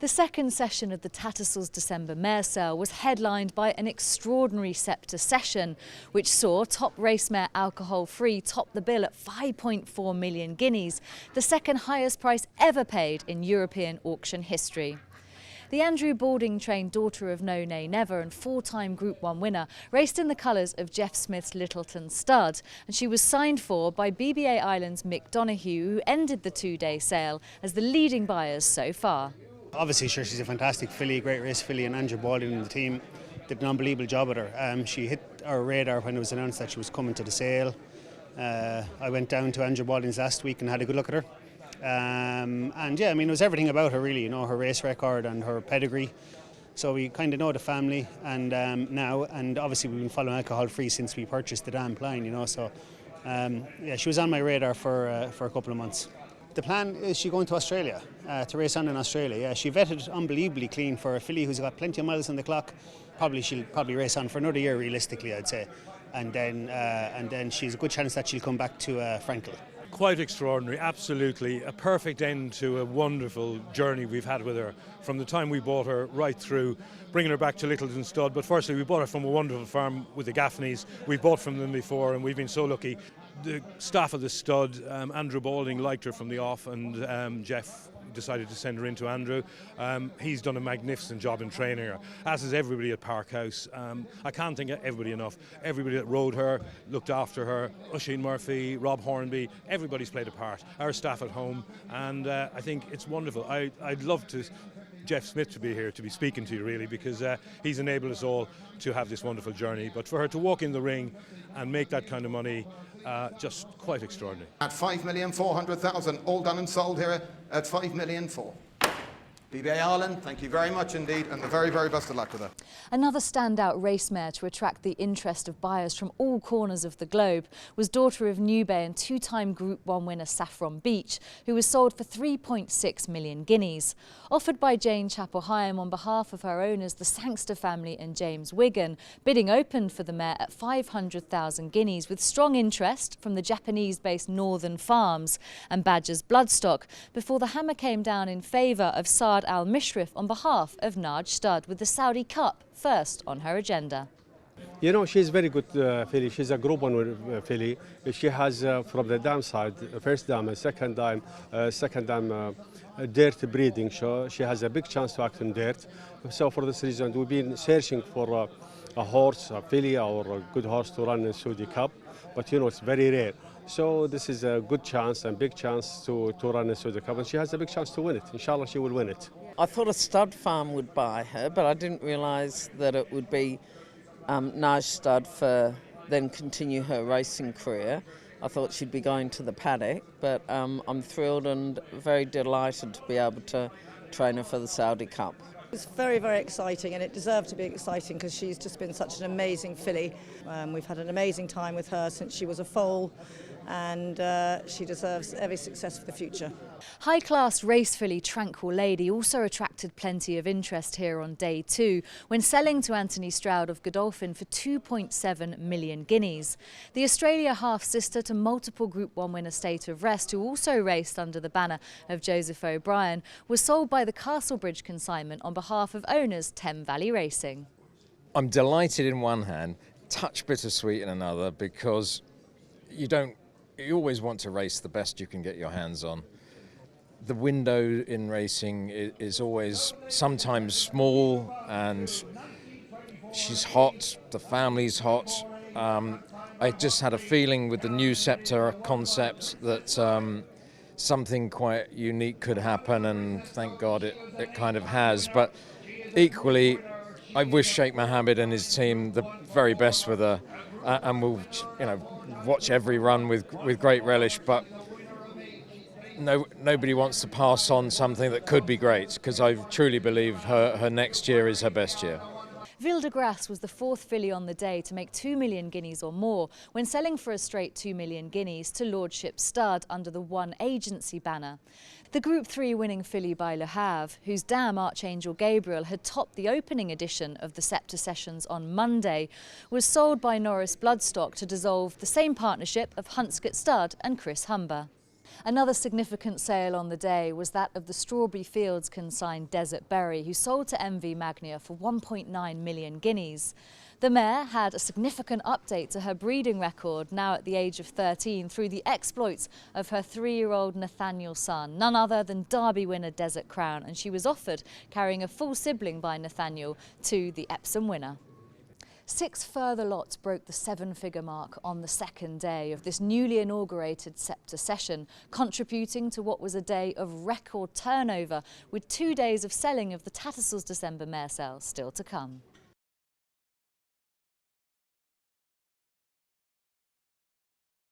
The second session of the Tattersalls December Mare Sale was headlined by an extraordinary Sceptre Session, which saw top race mare Alcohol Free top the bill at 5.4 million guineas, the second highest price ever paid in European auction history. The Andrew Balding-trained daughter of No Nay Never and four-time Group 1 winner raced in the colours of Jeff Smith's Littleton stud, and she was signed for by BBA Ireland's Mick Donoghue, who ended the two-day sale as the leading buyers so far. Obviously, sure, she's a fantastic filly, great race filly, and Andrew Balding and the team did an unbelievable job with her. She hit our radar when it was announced that she was coming to the sale. I went down to Andrew Balding's last week and had a good look at her. And yeah, I mean, it was everything about her really, you know, her race record and her pedigree. So we kind of know the family and now, and obviously we've been following Alcohol Free since we purchased the damn line, you know. So yeah, she was on my radar for a couple of months. The plan is she going to Australia, to race on in Australia. Yeah, she vetted unbelievably clean for a filly who's got plenty of miles on the clock. She'll probably race on for another year realistically, I'd say. And then she's a good chance that she'll come back to Tranquil. Quite extraordinary, absolutely. A perfect end to a wonderful journey we've had with her from the time we bought her right through, bringing her back to Littleton Stud. But firstly, we bought her from a wonderful farm with the Gaffneys. We've bought from them before and we've been so lucky. The staff of the stud, Andrew Balding liked her from the off, and Jeff decided to send her into Andrew. He's done a magnificent job in training her, as is everybody at Parkhouse. I can't thank everybody enough. Everybody that rode her, looked after her, Oisin Murphy, Rob Hornby, everybody's played a part. Our staff at home, and I think it's wonderful. I'd love Jeff Smith to be here to be speaking to you really, because he's enabled us all to have this wonderful journey. But for her to walk in the ring and make that kind of money, just quite extraordinary. At 5,400,000, all done and sold here at 5,000,004. BBA Ireland, thank you very much indeed, and the very, very best of luck with her. Another standout race mare to attract the interest of buyers from all corners of the globe was daughter of New Bay and two-time Group 1 winner Saffron Beach, who was sold for 3.6 million guineas. Offered by Jane Chapel-Hyam on behalf of her owners, the Sangster family and James Wigan, bidding opened for the mare at 500,000 guineas, with strong interest from the Japanese-based Northern Farms and Badger's Bloodstock, before the hammer came down in favour of Saad Al-Mishrif on behalf of Naj Stud, with the Saudi Cup first on her agenda. You know, she's very good filly. She's a Group 1 filly. She has from the dam side, first dam and second dam dirt breeding. So she has a big chance to act in dirt. So for this reason, we've been searching for a horse, a filly or a good horse to run in Saudi Cup. But you know, it's very rare. So this is a good chance and big chance to run in Saudi Cup, and she has a big chance to win it. Inshallah, she will win it. I thought a stud farm would buy her, but I didn't realise that it would be Naj Stud for then continue her racing career. I thought she'd be going to the paddock, but I'm thrilled and very delighted to be able to train her for the Saudi Cup. It's very, very exciting, and it deserved to be exciting because she's just been such an amazing filly. We've had an amazing time with her since she was a foal, and she deserves every success for the future. High-class race filly Tranquil Lady also attracted plenty of interest here on day 2 when selling to Anthony Stroud of Godolphin for 2.7 million guineas. The Australia half-sister to multiple Group 1 winner State of Rest, who also raced under the banner of Joseph O'Brien, was sold by the Castlebridge consignment on behalf of owners Thames Valley Racing. I'm delighted in one hand, touch bittersweet in another, because you always want to race the best you can get your hands on. The window in racing is always sometimes small, and she's hot, the family's hot. I just had a feeling with the new Sceptre concept that something quite unique could happen, and thank God it kind of has. But equally, I wish Sheikh Mohammed and his team the very best with her, and we'll watch every run with great relish. But nobody wants to pass on something that could be great, because I truly believe her next year is her best year. Ville de Grace was the fourth filly on the day to make 2 million guineas or more when selling for a straight 2 million guineas to Lordship Stud under the One Agency banner. The Group 3 winning filly by Le Havre, whose dam Archangel Gabriel had topped the opening edition of the Sceptre Sessions on Monday, was sold by Norris Bloodstock to dissolve the same partnership of Hunscott Stud and Chris Humber. Another significant sale on the day was that of the Strawberry Fields consigned Desert Berry, who sold to MV Magnia for 1.9 million guineas. The mare had a significant update to her breeding record, now at the age of 13, through the exploits of her 3-year-old Nathaniel son, none other than Derby winner Desert Crown, and she was offered, carrying a full sibling by Nathaniel, to the Epsom winner. 6 further lots broke the 7-figure mark on the second day of this newly inaugurated Sceptre Session, contributing to what was a day of record turnover, with 2 days of selling of the Tattersalls December mare sale still to come.